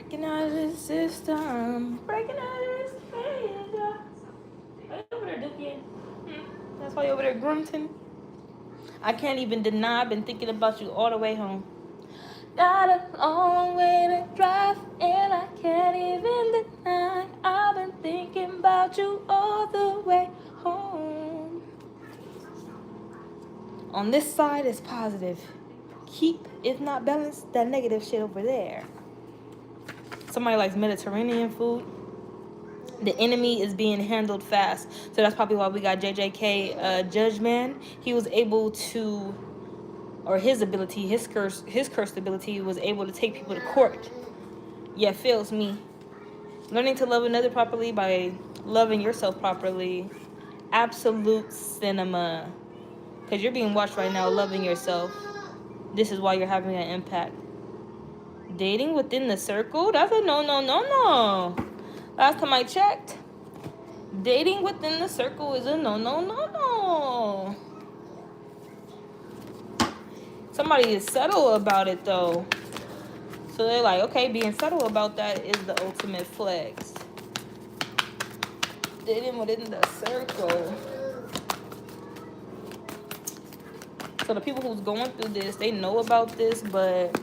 Breaking out of this system. Breaking out of this cage. Are you over there, Dookie? That's why you're over there grunting. I can't even deny I've been thinking about you all the way home. Got a long way to drive, and I can't even deny I've been thinking about you all the way home. On this side is positive. Keep, if not balanced, that negative shit over there. Somebody likes Mediterranean food. The enemy is being handled fast. So that's probably why we got JJK Judge Man. He was able to, or his ability, his cursed ability was able to take people to court. Yeah, feels me. Learning to love another properly by loving yourself properly. Absolute cinema. Because you're being watched right now, loving yourself. This is why you're having an impact. Dating within the circle? That's a no, no, no, no. Last time I checked, dating within the circle is a no, no, no, no. Somebody is subtle about it, though. So they're like, okay, being subtle about that is the ultimate flex. Dating within the circle. So the people who's going through this, they know about this, but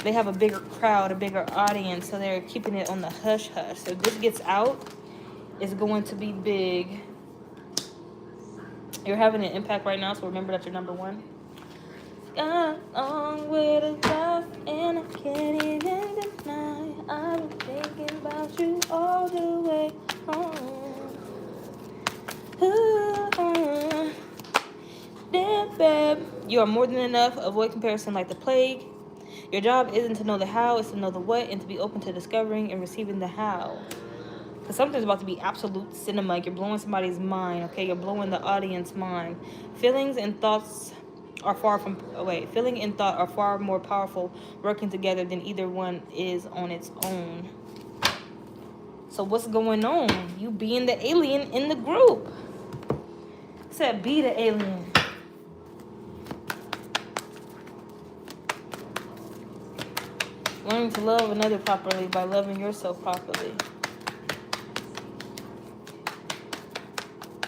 they have a bigger crowd, a bigger audience, so they're keeping it on the hush-hush. So if this gets out, it's going to be big. You're having an impact right now, so remember that you're number one. Got a long way to drive, and I can't even deny I've been thinking about you all the way home. Ooh, damn, babe. You are more than enough. Avoid comparison like the plague. Your job isn't to know the how, it's to know the what, and to be open to discovering and receiving the how. Because something's about to be absolute cinema. You're blowing somebody's mind, okay? You're blowing the audience mind. Feelings and thoughts are feeling and thought are far more powerful working together than either one is on its own. So what's going on? You being the alien in the group. I said be the alien. Learning to love another properly by loving yourself properly.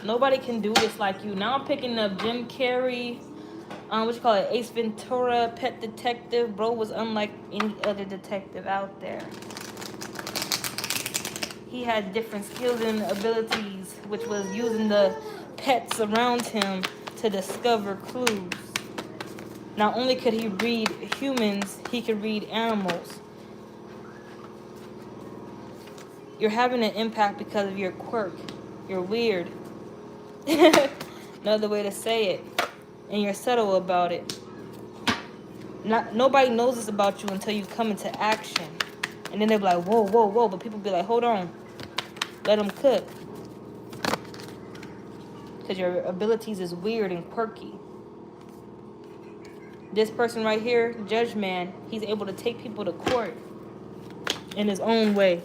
Nobody can do this like you. Now I'm picking up Jim Carrey, Ace Ventura, Pet Detective. Bro was unlike any other detective out there. He had different skills and abilities, which was using the pets around him to discover clues. Not only could he read humans, he could read animals. You're having an impact because of your quirk. You're weird. Another way to say it. And you're subtle about it. Nobody knows this about you until you come into action. And then they're like, whoa, whoa, whoa. But people be like, hold on. Let them cook. Because your abilities is weird and quirky. This person right here, Judge Man, he's able to take people to court in his own way.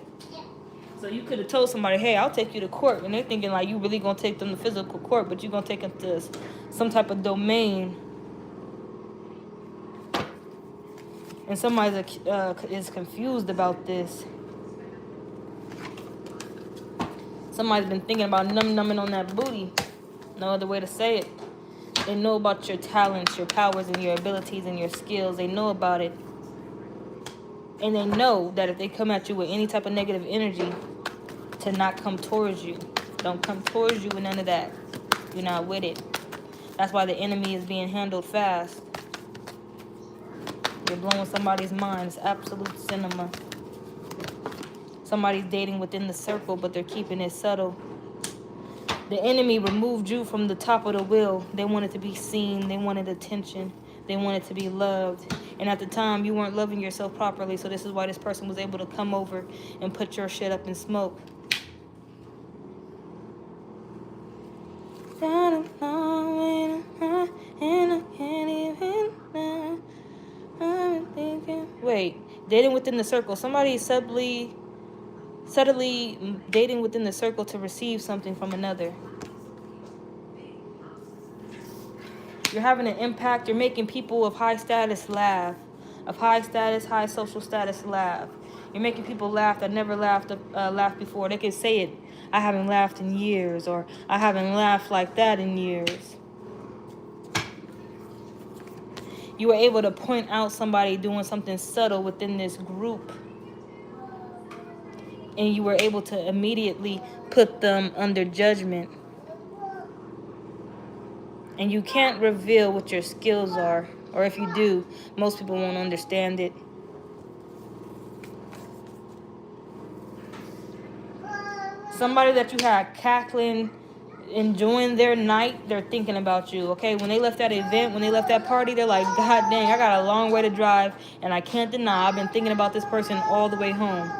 So you could have told somebody, hey, I'll take you to court. And they're thinking like you really going to take them to physical court, but you're going to take them to some type of domain. And somebody is confused about this. Somebody's been thinking about numbing on that booty. No other way to say it. They know about your talents, your powers, and your abilities and your skills. They know about it. And they know that if they come at you with any type of negative energy, to not come towards you. Don't come towards you with none of that. You're not with it. That's why the enemy is being handled fast. You're blowing somebody's mind. It's absolute cinema. Somebody's dating within the circle, but they're keeping it subtle. The enemy removed you from the top of the wheel. They wanted to be seen. They wanted attention. They wanted to be loved. And at the time, you weren't loving yourself properly. So this is why this person was able to come over and put your shit up in smoke. Wait, dating within the circle. Somebody subtly dating within the circle to receive something from another. You're having an impact. You're making people of high status laugh. of high status, high social status laugh. You're making people laugh that never laughed before. They can say it, I haven't laughed in years, or I haven't laughed like that in years. You were able to point out somebody doing something subtle within this group, and you were able to immediately put them under judgment. And you can't reveal what your skills are, or if you do, most people won't understand it. Somebody that you had cackling, enjoying their night, they're thinking about you, okay? When they left that event, when they left that party, they're like, God dang, I got a long way to drive, and I can't deny I've been thinking about this person all the way home.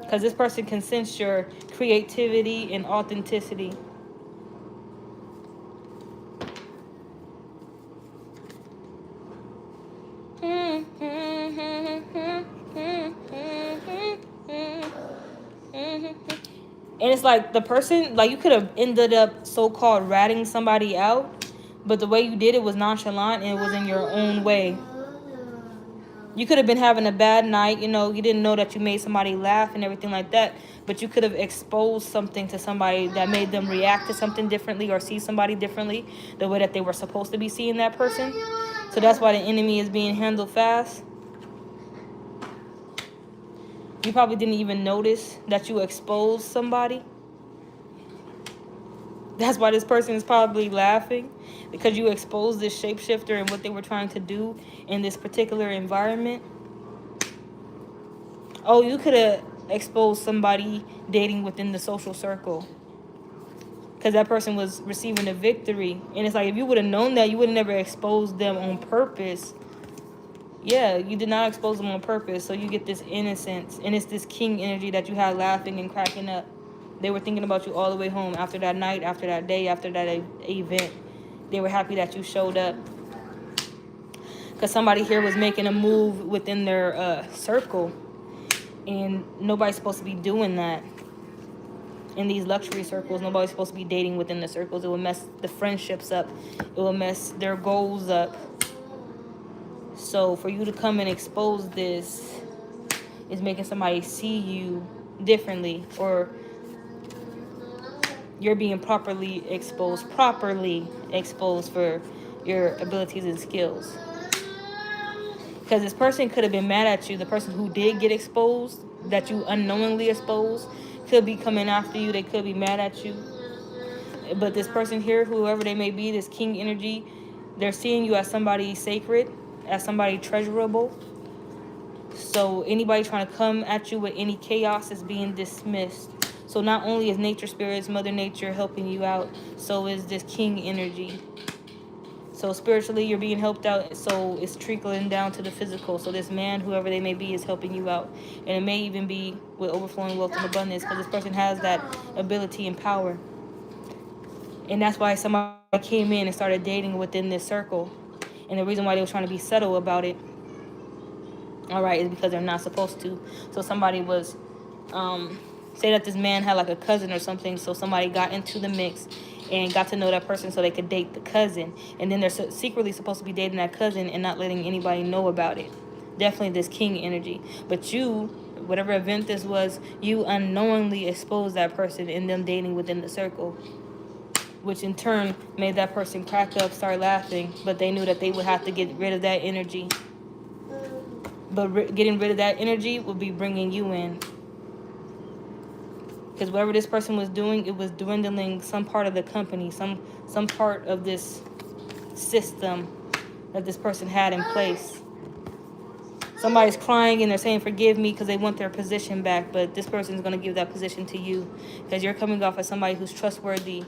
Because this person can sense your creativity and authenticity. And it's like the person, like you could have ended up so-called ratting somebody out, but the way you did it was nonchalant and it was in your own way. You could have been having a bad night, you know, you didn't know that you made somebody laugh and everything like that, but you could have exposed something to somebody that made them react to something differently or see somebody differently, the way that they were supposed to be seeing that person. So that's why the enemy is being handled fast. You probably didn't even notice that you exposed somebody. That's why this person is probably laughing, because you exposed this shapeshifter and what they were trying to do in this particular environment. Oh, you could have exposed somebody dating within the social circle, because that person was receiving a victory. And it's like, if you would have known that, you would have never exposed them on purpose. Yeah, you did not expose them on purpose. So you get this innocence, and it's this king energy that you had laughing and cracking up. They were thinking about you all the way home after that night, after that day, after that event. They were happy that you showed up. Because somebody here was making a move within their circle. And nobody's supposed to be doing that. In these luxury circles, nobody's supposed to be dating within the circles. It will mess the friendships up. It will mess their goals up. So for you to come and expose this is making somebody see you differently, or you're being properly exposed for your abilities and skills. Because this person could have been mad at you. The person who did get exposed, that you unknowingly exposed, could be coming after you. They could be mad at you. But this person here, whoever they may be, this king energy, they're seeing you as somebody sacred, as somebody treasurable. So anybody trying to come at you with any chaos is being dismissed. So not only is nature spirits, Mother Nature, helping you out, so is this king energy. So spiritually, you're being helped out, so it's trickling down to the physical. So this man, whoever they may be, is helping you out. And it may even be with overflowing wealth and abundance, because this person has that ability and power. And that's why somebody came in and started dating within this circle. And the reason why they were trying to be subtle about it, all right, is because they're not supposed to. So somebody was, say that this man had like a cousin or something, so somebody got into the mix and got to know that person so they could date the cousin. And then they're secretly supposed to be dating that cousin and not letting anybody know about it. Definitely this king energy. But you, whatever event this was, you unknowingly exposed that person and them dating within the circle, which in turn made that person crack up, start laughing. But they knew that they would have to get rid of that energy. But getting rid of that energy would be bringing you in. Because whatever this person was doing, it was dwindling some part of the company, some part of this system that this person had in place. Somebody's crying and they're saying, forgive me, because they want their position back. But this person is going to give that position to you, because you're coming off as somebody who's trustworthy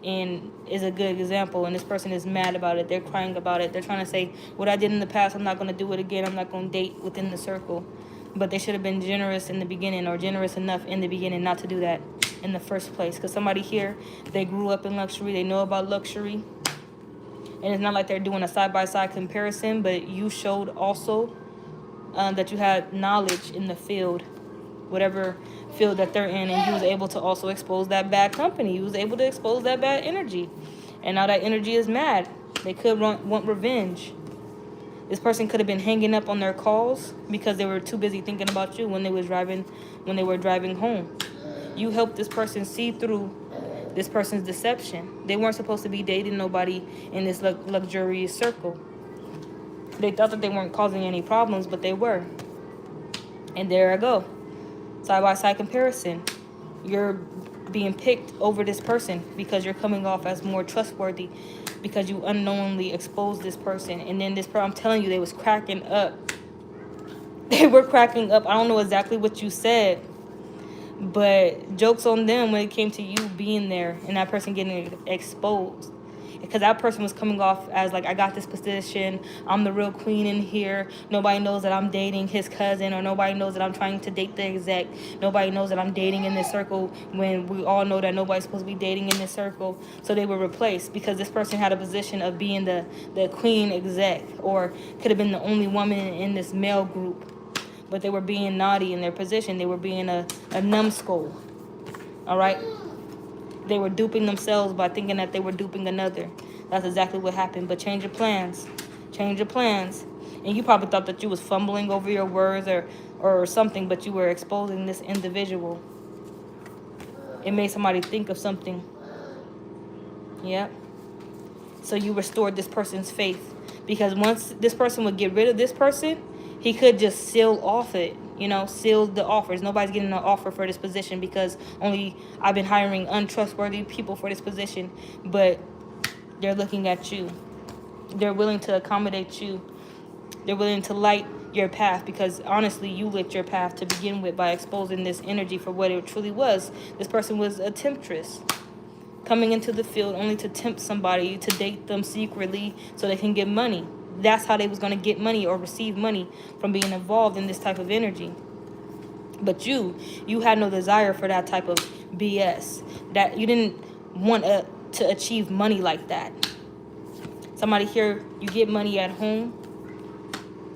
and is a good example. And this person is mad about it. They're crying about it. They're trying to say, what I did in the past, I'm not going to do it again. I'm not going to date within the circle. But they should have been generous in the beginning, or generous enough in the beginning not to do that in the first place. Because somebody here, they grew up in luxury. They know about luxury. And it's not like they're doing a side-by-side comparison, but you showed also that you had knowledge in the field, whatever field that they're in. And you was able to also expose that bad company. You was able to expose that bad energy. And now that energy is mad. They could want revenge. This person could have been hanging up on their calls because they were too busy thinking about you when they were driving home. You helped this person see through this person's deception. They weren't supposed to be dating nobody in this luxurious circle. They thought that they weren't causing any problems, but they were. And there I go. Side-by-side comparison. You're being picked over this person because you're coming off as more trustworthy because you unknowingly exposed this person. And then this person, I'm telling you, they was cracking up. They were cracking up. I don't know exactly what you said, but jokes on them when it came to you being there and that person getting exposed. Because that person was coming off as like, I got this position, I'm the real queen in here, nobody knows that I'm dating his cousin, or nobody knows that I'm trying to date the exec, nobody knows that I'm dating in this circle, when we all know that nobody's supposed to be dating in this circle. So they were replaced because this person had a position of being the queen exec, or could have been the only woman in this male group. But they were being naughty in their position. They were being a numbskull. All right? They were duping themselves by thinking that they were duping another. That's exactly what happened. But change your plans. Change your plans. And you probably thought that you was fumbling over your words or something, but you were exposing this individual. It made somebody think of something. Yep. So you restored this person's faith. Because once this person would get rid of this person, he could just seal off it. You know, seal the offers. Nobody's getting an offer for this position because only I've been hiring untrustworthy people for this position. But they're looking at you. They're willing to accommodate you. They're willing to light your path because honestly, you lit your path to begin with by exposing this energy for what it truly was. This person was a temptress coming into the field only to tempt somebody, to date them secretly so they can get money. That's how they was going to get money or receive money from being involved in this type of energy. But you had no desire for that type of BS. That you didn't want to achieve money like that. Somebody here, you get money at home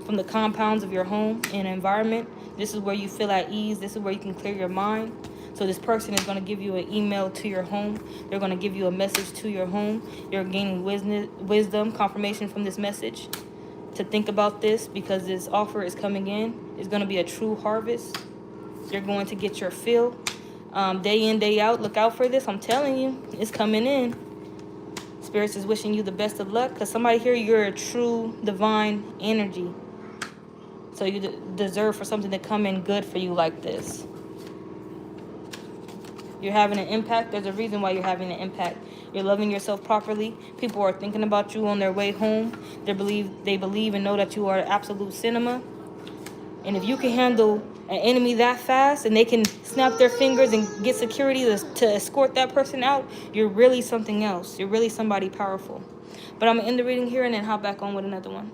from the compounds of your home and environment. This is where you feel at ease. This is where you can clear your mind. So this person is going to give you an email to your home. They're going to give you a message to your home. You're gaining wisdom, confirmation from this message to think about this because this offer is coming in. It's going to be a true harvest. You're going to get your fill. Day in, day out. Look out for this. I'm telling you, it's coming in. Spirits is wishing you the best of luck because somebody here, you're a true divine energy. So you deserve for something to come in good for you like this. You're having an impact. There's a reason why you're having an impact. You're loving yourself properly. People are thinking about you on their way home. They believe and know that you are absolute cinema. And if you can handle an enemy that fast and they can snap their fingers and get security to escort that person out, you're really something else. You're really somebody powerful. But I'm going to end the reading here and then hop back on with another one.